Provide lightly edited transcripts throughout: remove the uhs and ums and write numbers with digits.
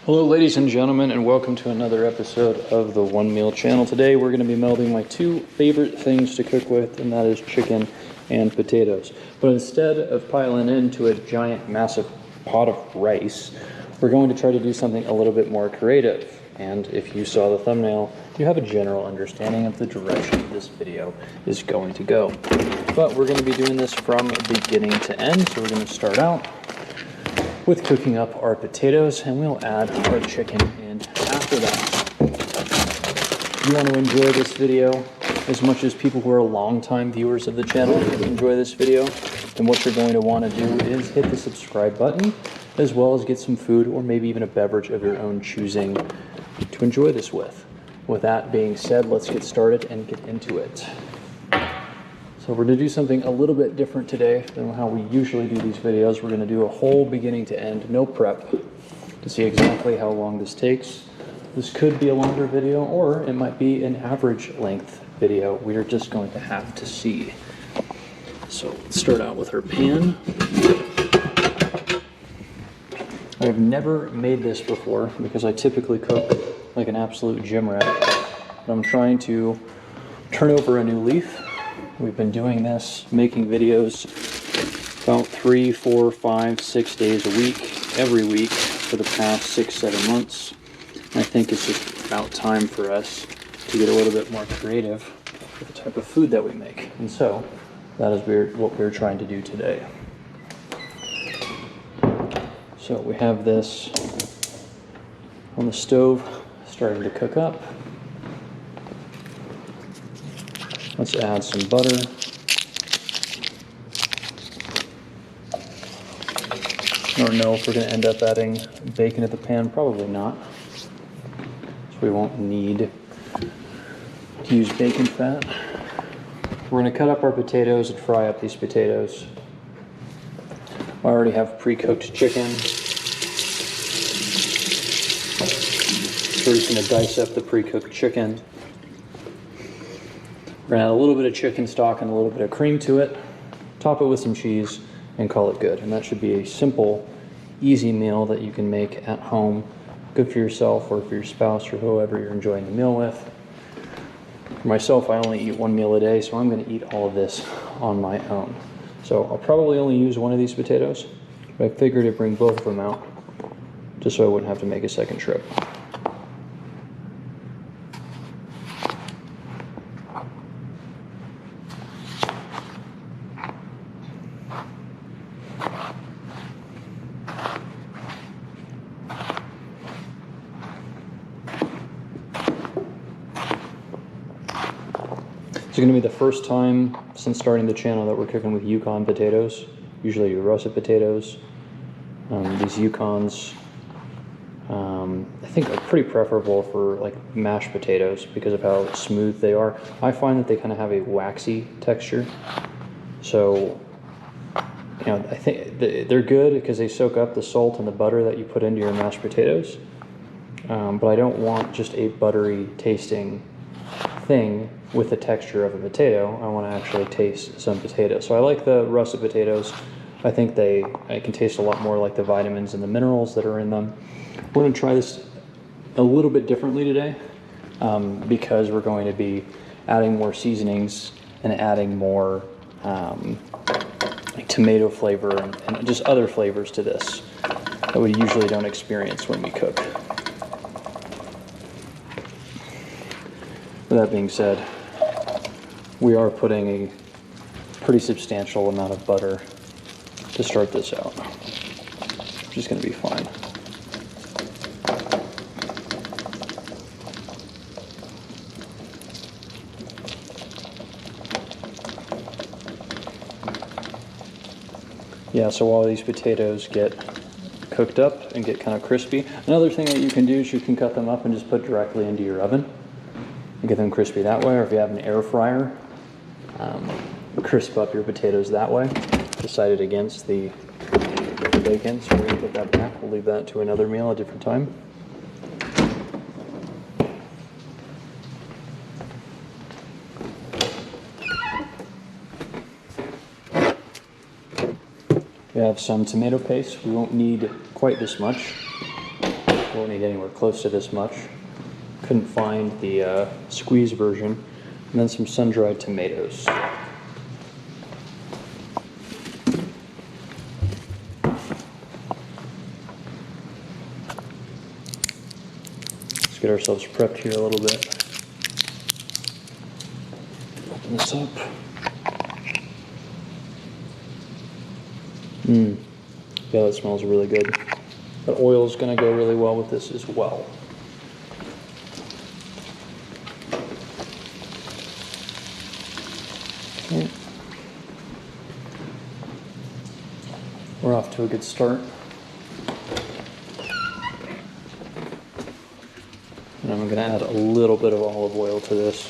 Hello ladies and gentlemen, and welcome to another episode of the One Meal channel. Today we're going to be melding my two favorite things to cook with, and that is chicken and potatoes. But instead of piling into a giant massive pot of rice, we're going to try to do something a little bit more creative. And if you saw the thumbnail, you have a general understanding of the direction this video is going to go. But we're going to be doing this from beginning to end, so we're going to start out with cooking up our potatoes, and we'll add our chicken in after that. If you want to enjoy this video as much as people who are longtime viewers of the channel enjoy this video, then what you're going to want to do is hit the subscribe button, as well as get some food or maybe even a beverage of your own choosing to enjoy this with. With that being said, let's get started and get into it. So we're going to do something a little bit different today than how we usually do these videos. We're going to do a whole beginning to end, no prep, to see exactly how long this takes. This could be a longer video, or it might be an average length video. We are just going to have to see. So let's start out with our pan. I've never made this before because I typically cook like an absolute gym rat. But I'm trying to turn over a new leaf. We've been doing this, making videos about 3, 4, 5, 6 days a week, every week for the past 6, 7 months. I think it's just about time for us to get a little bit more creative with the type of food that we make. And so that is what we're trying to do today. So we have this on the stove, starting to cook up. Let's add some butter. I don't know if we're going to end up adding bacon at the pan. Probably not. So we won't need to use bacon fat. We're going to cut up our potatoes and fry up these potatoes. I already have pre-cooked chicken. So we're just going to dice up the pre-cooked chicken. We're going to add a little bit of chicken stock and a little bit of cream to it, top it with some cheese, and call it good. And that should be a simple, easy meal that you can make at home, good for yourself or for your spouse or whoever you're enjoying the meal with. For myself, I only eat one meal a day, so I'm going to eat all of this on my own. So I'll probably only use one of these potatoes, but I figured to bring both of them out just so I wouldn't have to make a second trip. It's going to be the first time since starting the channel that we're cooking with Yukon potatoes. Usually you russet potatoes. These Yukons, I think are pretty preferable for like mashed potatoes because of how smooth they are. I find that they kind of have a waxy texture. So, you know, I think they're good because they soak up the salt and the butter that you put into your mashed potatoes. But I don't want just a buttery tasting thing with the texture of a potato. I want to actually taste some potato. So I like the russet potatoes. I think I can taste a lot more like the vitamins and the minerals that are in them. We're going to try this a little bit differently today because we're going to be adding more seasonings and adding more like tomato flavor and just other flavors to this that we usually don't experience when we cook. With that being said, we are putting a pretty substantial amount of butter to start this out, which is going to be fine. Yeah, so while these potatoes get cooked up and get kind of crispy, another thing that you can do is you can cut them up and just put directly into your oven and get them crispy that way, or if you have an air fryer, crisp up your potatoes that way. Decided against the bacon, so we're going to put that back. We'll leave that to another meal, a different time. We have some tomato paste. We won't need quite this much. won't need anywhere close to this much. Couldn't find the squeeze version. And then some sun-dried tomatoes. Let's get ourselves prepped here a little bit. Open this up. Yeah, that smells really good. That oil is going to go really well with this as well. Okay. We're off to a good start. And I'm going to add a little bit of olive oil to this.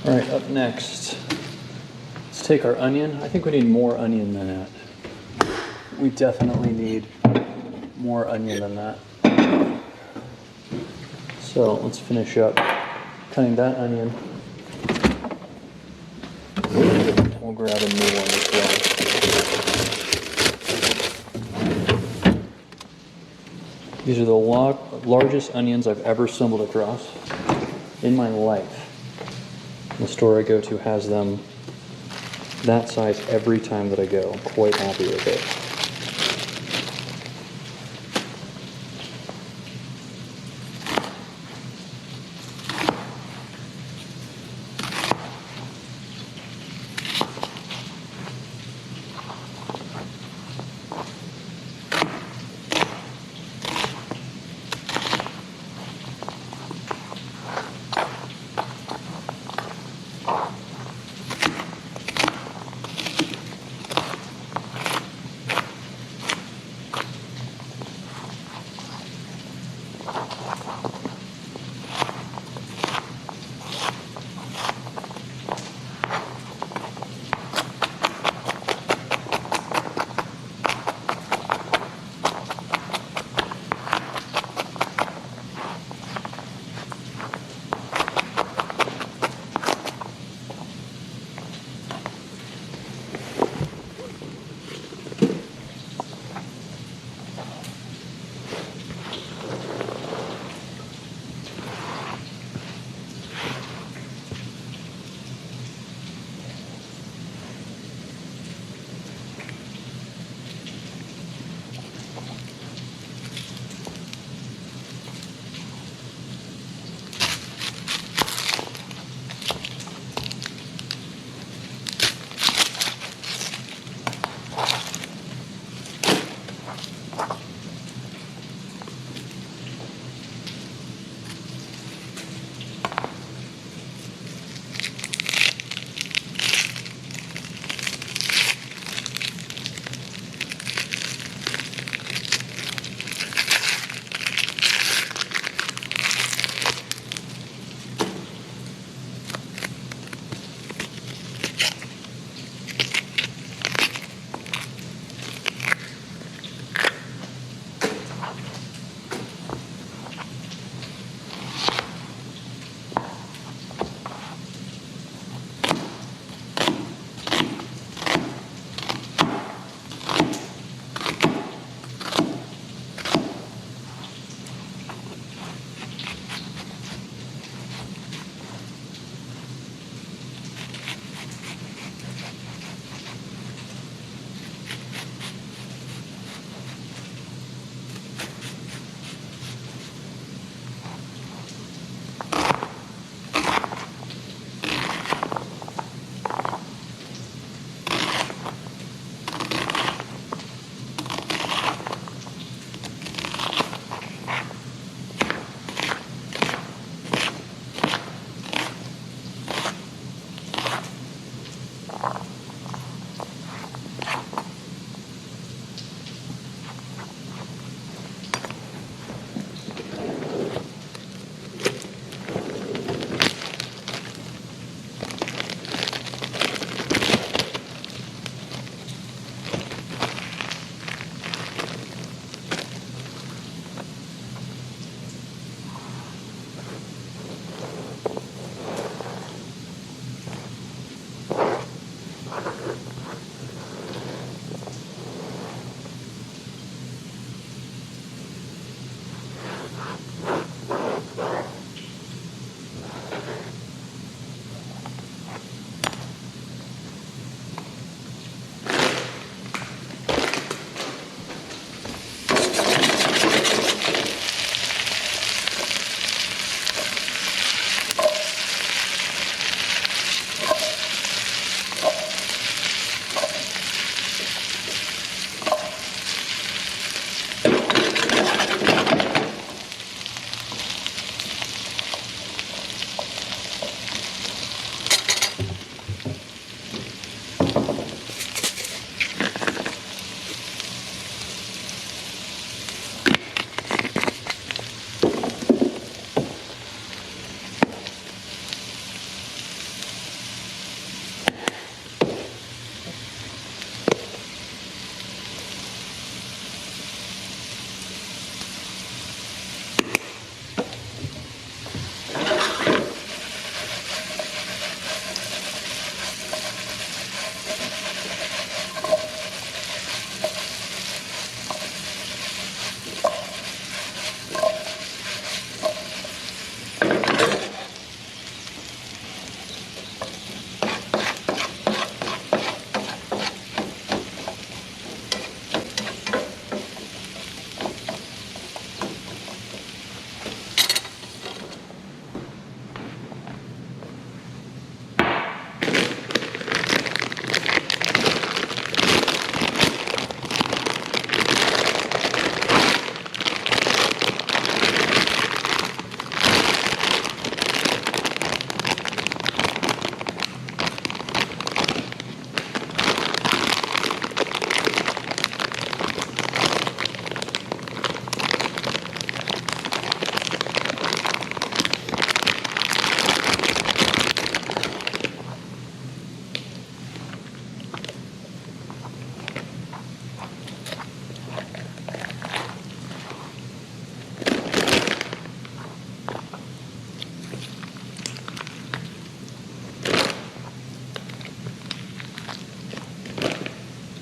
All right, up next, let's take our onion. I think we need more onion than that. We definitely need more onion than that. So let's finish up cutting that onion. We'll grab a new one as well. These are the largest onions I've ever stumbled across in my life. The store I go to has them that size every time that I go. I'm quite happy with it.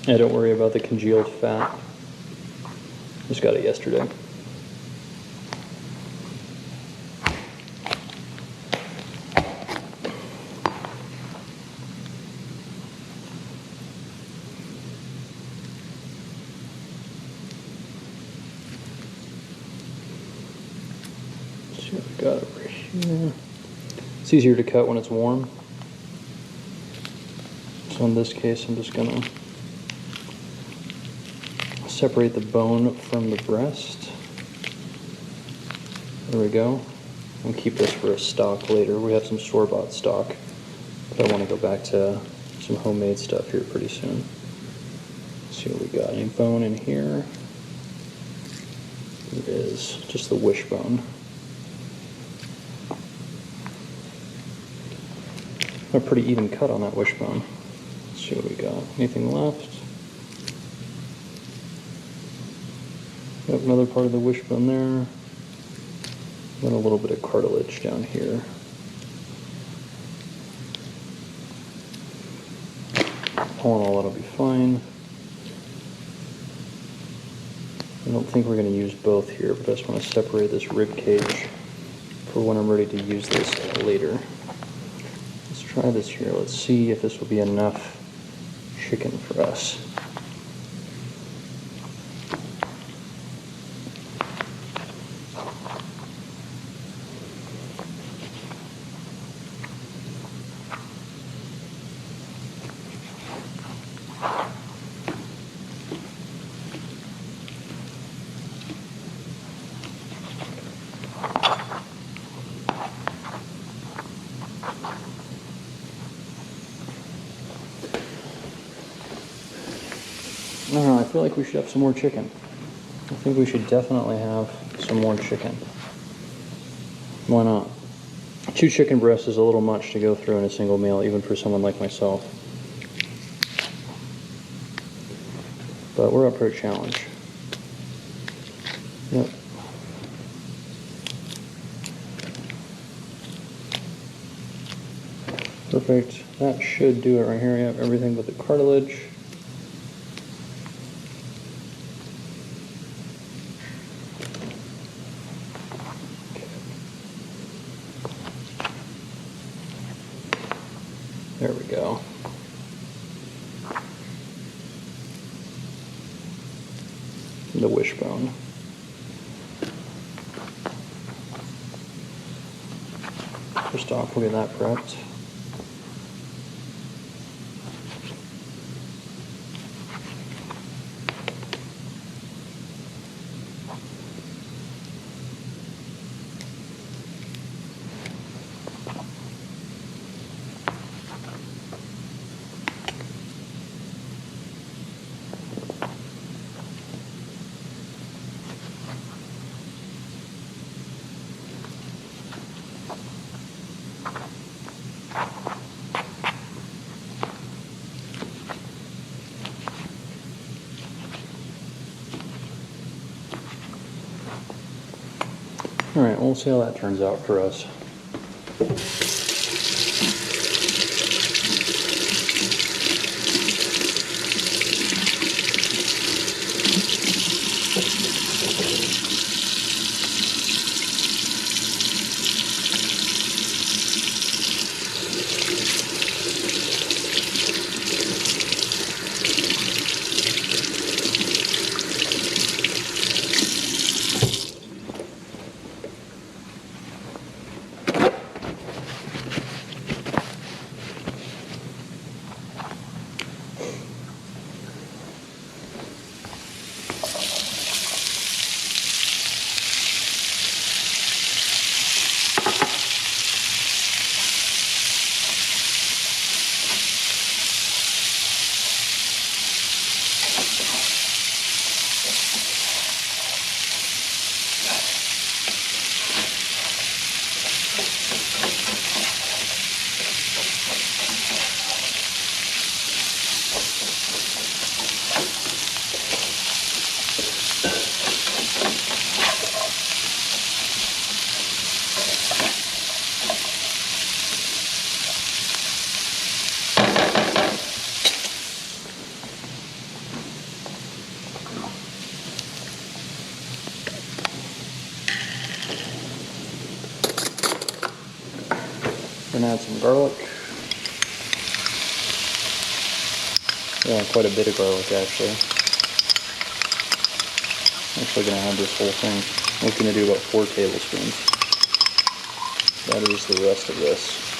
Yeah, don't worry about the congealed fat. Just got it yesterday. Let's see what we got over here. It's easier to cut when it's warm. So in this case, I'm just gonna separate the bone from the breast. There we go. And keep this for a stock later. We have some store-bought stock, but I want to go back to some homemade stuff here pretty soon. Let's see what we got. Any bone in here? It is just the wishbone. A pretty even cut on that wishbone. Let's see what we got. Anything left? Got another part of the wishbone there. Then a little bit of cartilage down here. All in all, that'll be fine. I don't think we're going to use both here, but I just want to separate this rib cage for when I'm ready to use this later. Let's try this here. Let's see if this will be enough chicken for us. I don't know, I feel like we should have some more chicken. I think we should definitely have some more chicken. Why not? 2 chicken breasts is a little much to go through in a single meal, even for someone like myself. But we're up for a challenge. Yep. Perfect. That should do it right here. We have everything but the cartilage. There we go. The wishbone. First off, we'll get that prepped. All right, we'll see how that turns out for us. gonna add some garlic. Yeah, quite a bit of garlic actually. Actually gonna add this whole thing. I'm gonna do about 4 tablespoons. That is the rest of this.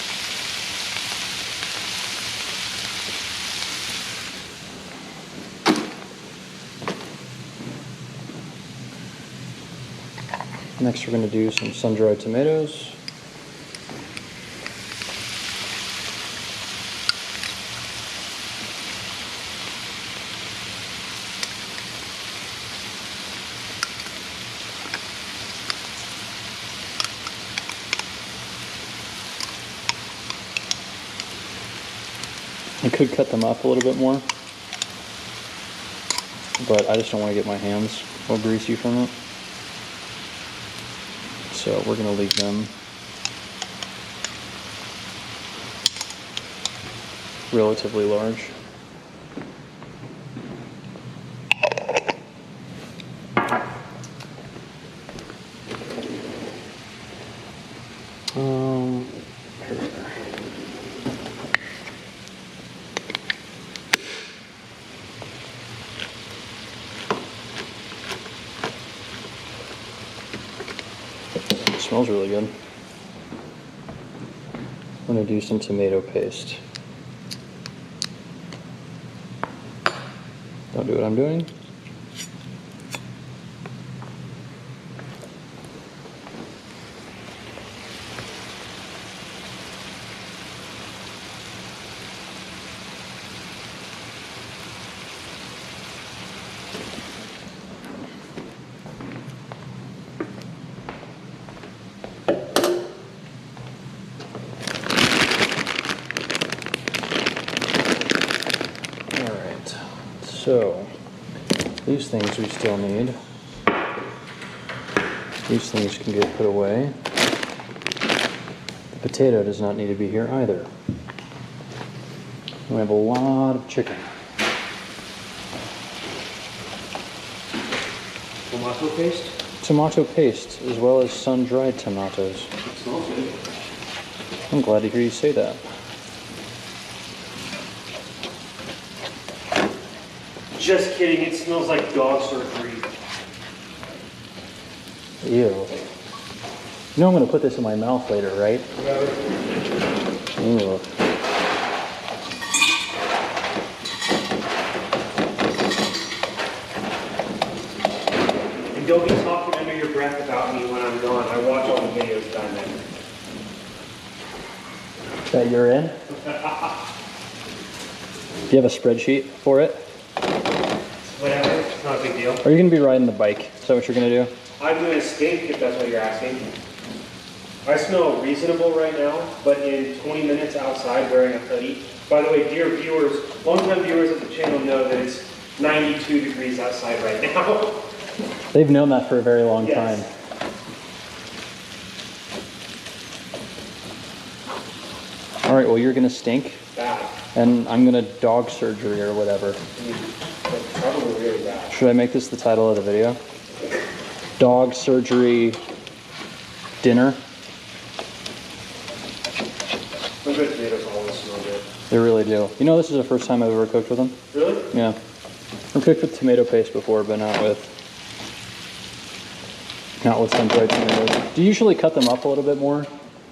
Next we're going to do some sun-dried tomatoes. I could cut them up a little bit more, but I just don't want to get my hands all greasy from it. So we're going to leave them relatively large. Smells really good. I'm going to do some tomato paste. Don't do what I'm doing. So, these things we still need. These things can get put away. The potato does not need to be here either. We have a lot of chicken. Tomato paste? Tomato paste, as well as sun-dried tomatoes. It smells good. I'm glad to hear you say that. Just kidding, it smells like dog surgery. Ew. You know I'm going to put this in my mouth later, right? Ew. And don't be talking under your breath about me when I'm gone. I watch all the videos done then. That you're in? Do you have a spreadsheet for it? Whatever, it's not a big deal. Are you going to be riding the bike? Is that what you're going to do? I'm doing a stink if that's what you're asking. I smell reasonable right now, but in 20 minutes outside wearing a hoodie. By the way, dear viewers, long-time viewers of the channel know that it's 92 degrees outside right now. They've known that for a very long time. All right, well, you're going to stink. Bad. And I'm going to dog surgery or whatever. That's probably really bad. Should I make this the title of the video? Dog surgery dinner. My good potatoes always smell good. They really do. You know, this is the first time I've ever cooked with them. Really? Yeah. I've cooked with tomato paste before, but not with sun-dried tomatoes. Do you usually cut them up a little bit more,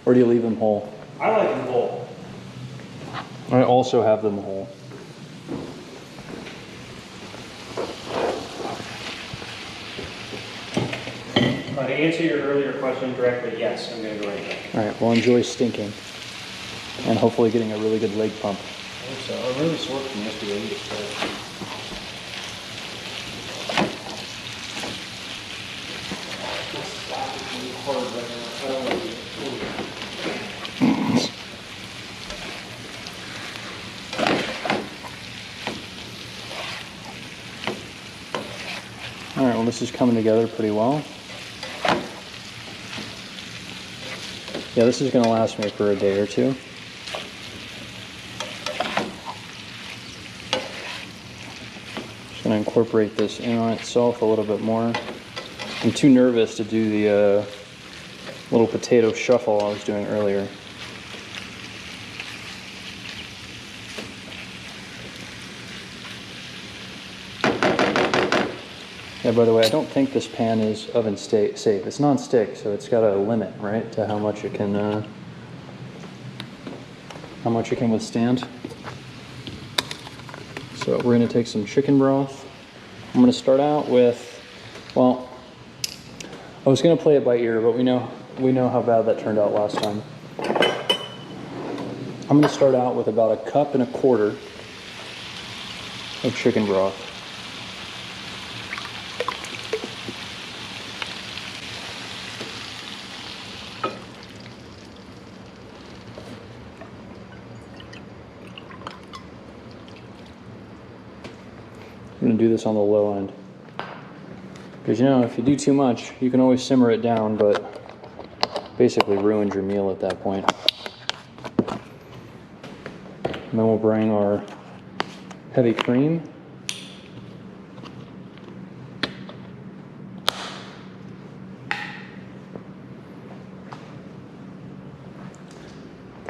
or do you leave them whole? I like them whole. I also have them whole. To answer your earlier question directly, yes, I'm going to go right now. All right, well, enjoy stinking and hopefully getting a really good leg pump. I think so. I'm really sore from yesterday. All right, well, this is coming together pretty well. Yeah, this is going to last me for a day or two. Just going to incorporate this in on itself a little bit more. I'm too nervous to do the little potato shuffle I was doing earlier. Yeah, by the way, I don't think this pan is oven safe. It's non-stick, so it's got a limit, right, to how much it can withstand. So we're going to take some chicken broth. I'm going to start out with, well, I was going to play it by ear, but we know how bad that turned out last time. I'm going to start out with about 1.25 cups of chicken broth. I'm going to do this on the low end. Because, if you do too much, you can always simmer it down, but basically ruins your meal at that point. And then we'll bring our heavy cream.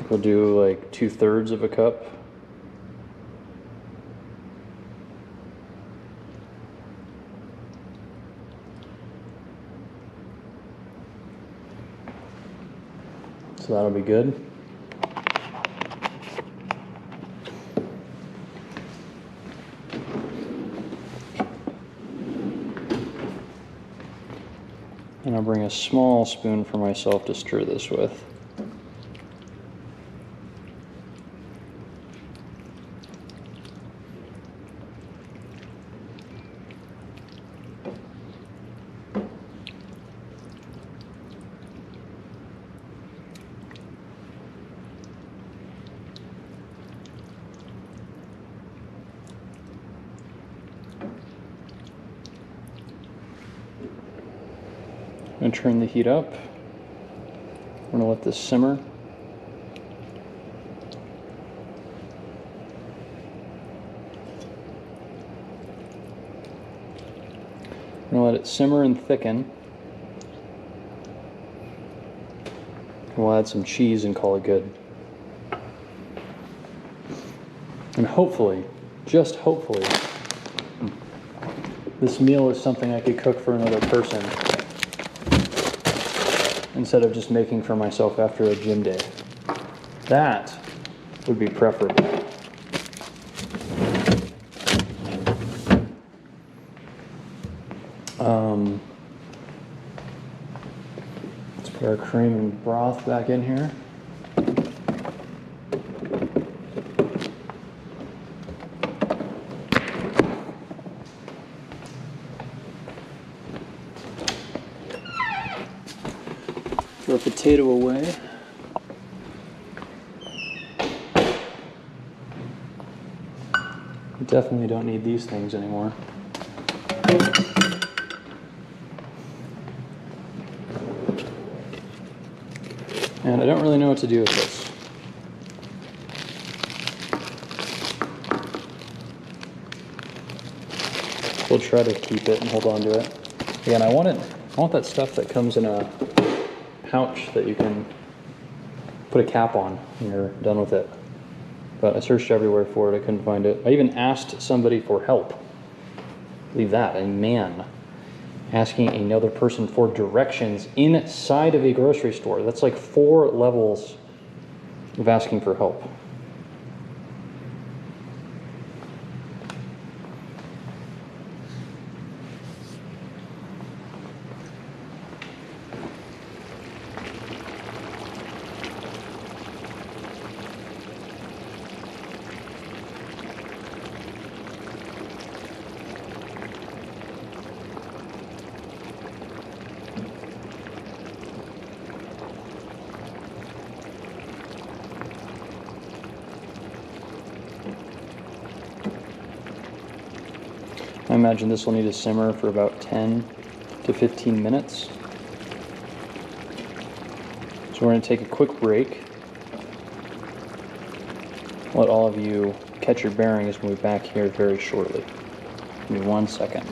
We'll do like 2/3 cup. So that'll be good. And I'll bring a small spoon for myself to stir this with. I'm going to turn the heat up. I'm going to let this simmer. I'm going to let it simmer and thicken. And we'll add some cheese and call it good. And hopefully, just hopefully, this meal is something I could cook for another person instead of just making for myself after a gym day. That would be preferable. Let's put our cream and broth back in here. Throw a potato away. We definitely don't need these things anymore. And I don't really know what to do with this. We'll try to keep it and hold on to it. Again, I want that stuff that comes in a pouch that you can put a cap on when you're done with it. But I searched everywhere for it, I couldn't find it. I even asked somebody for help. Leave that, a man asking another person for directions inside of a grocery store. That's like 4 levels of asking for help. I imagine this will need to simmer for about 10 to 15 minutes. So we're going to take a quick break. Let all of you catch your bearings and we'll be back here very shortly. Give me 1 second.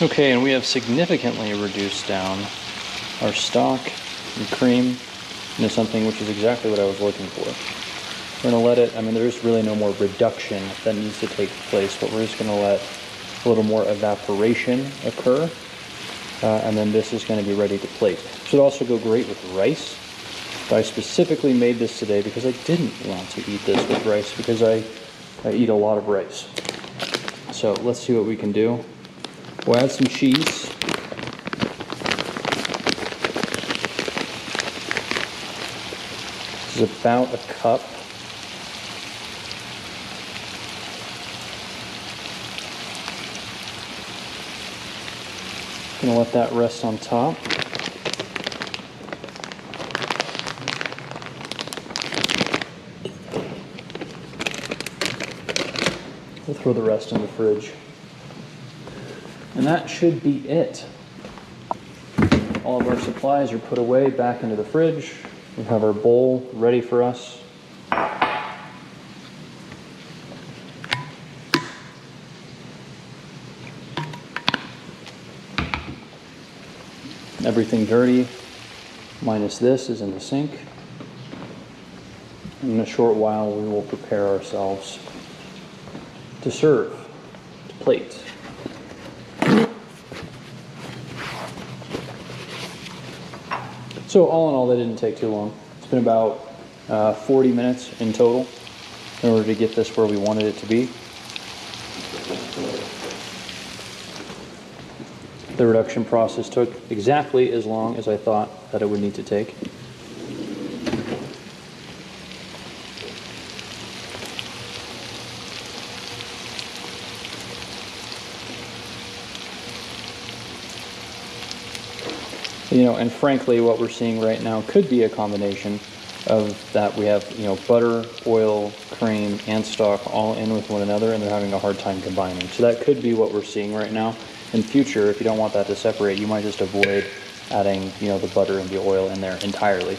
Okay, and we have significantly reduced down our stock and cream into something which is exactly what I was looking for. We're going to let it, there's really no more reduction that needs to take place, but we're just going to let a little more evaporation occur. And then this is going to be ready to plate. Should also go great with rice. But I specifically made this today because I didn't want to eat this with rice because I eat a lot of rice. So let's see what we can do. We'll add some cheese. This is about a cup. Gonna let that rest on top. We'll throw the rest in the fridge. And that should be it. All of our supplies are put away back into the fridge. We have our bowl ready for us. Everything dirty, minus this, is in the sink. In a short while, we will prepare ourselves to serve, to plate. So all in all, that didn't take too long. It's been about 40 minutes in total in order to get this where we wanted it to be. The reduction process took exactly as long as I thought that it would need to take. You know, and frankly, what we're seeing right now could be a combination of that we have, you know, butter, oil, cream, and stock all in with one another, and they're having a hard time combining. So that could be what we're seeing right now. In future, if you don't want that to separate, you might just avoid adding, you know, the butter and the oil in there entirely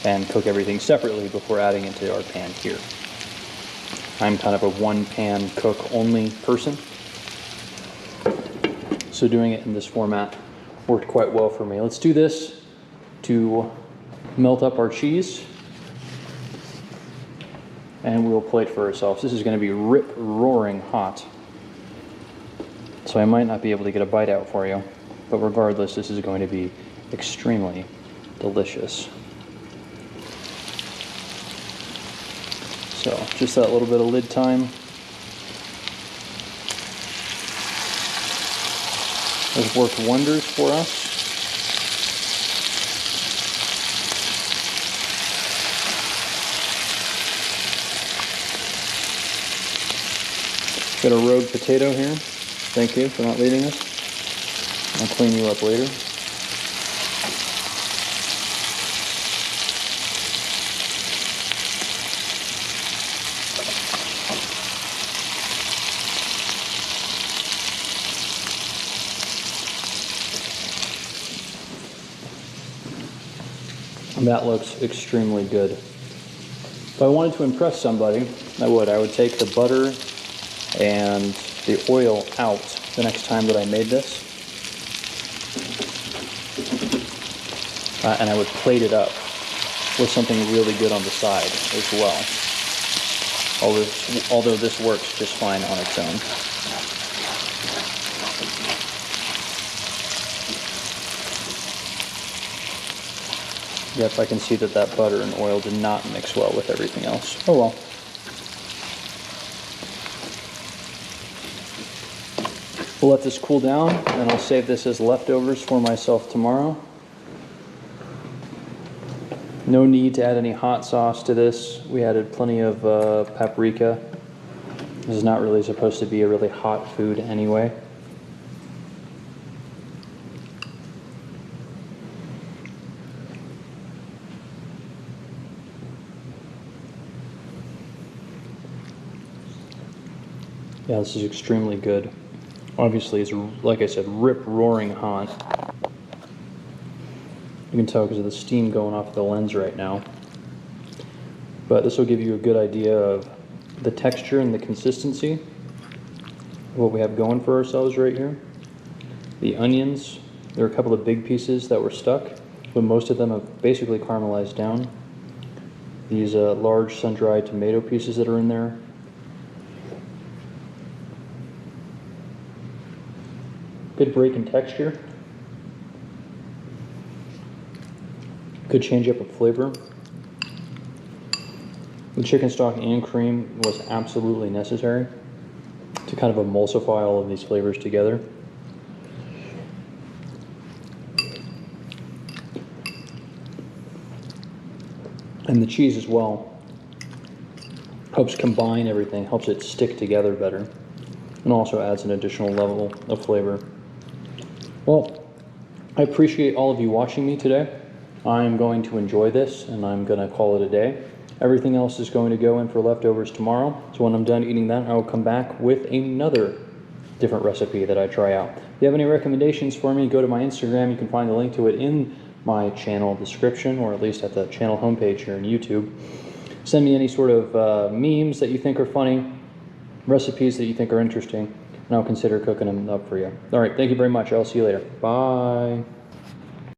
and cook everything separately before adding it to our pan here. I'm kind of a one-pan cook-only person, so doing it in this format worked quite well for me. Let's do this to melt up our cheese, and we'll plate for ourselves. This is going to be rip-roaring hot, so I might not be able to get a bite out for you, but regardless, this is going to be extremely delicious. So just that little bit of lid time. Has worked wonders for us. Got a rogue potato here. Thank you for not leaving us. I'll clean you up later. And that looks extremely good. If I wanted to impress somebody, I would take the butter and the oil out the next time that I made this. And I would plate it up with something really good on the side as well. Although this works just fine on its own. Yep, I can see that that butter and oil did not mix well with everything else. Oh well. We'll let this cool down, and I'll save this as leftovers for myself tomorrow. No need to add any hot sauce to this. We added plenty of paprika. This is not really supposed to be a really hot food anyway. Yeah, this is extremely good. Obviously, it's, like I said, rip-roaring hot. You can tell because of the steam going off the lens right now. But this will give you a good idea of the texture and the consistency of what we have going for ourselves right here. The onions, there are a couple of big pieces that were stuck, but most of them have basically caramelized down. These large sun-dried tomato pieces that are in there. Good break in texture. Good change up of flavor. The chicken stock and cream was absolutely necessary to kind of emulsify all of these flavors together. And the cheese as well helps combine everything, helps it stick together better, and also adds an additional level of flavor. Well, I appreciate all of you watching me today. I'm going to enjoy this, and I'm going to call it a day. Everything else is going to go in for leftovers tomorrow, so when I'm done eating that, I will come back with another different recipe that I try out. If you have any recommendations for me, go to my Instagram. You can find the link to it in my channel description, or at least at the channel homepage here on YouTube. Send me any sort of memes that you think are funny, recipes that you think are interesting, and I'll consider cooking them up for you. All right, thank you very much. I'll see you later. Bye.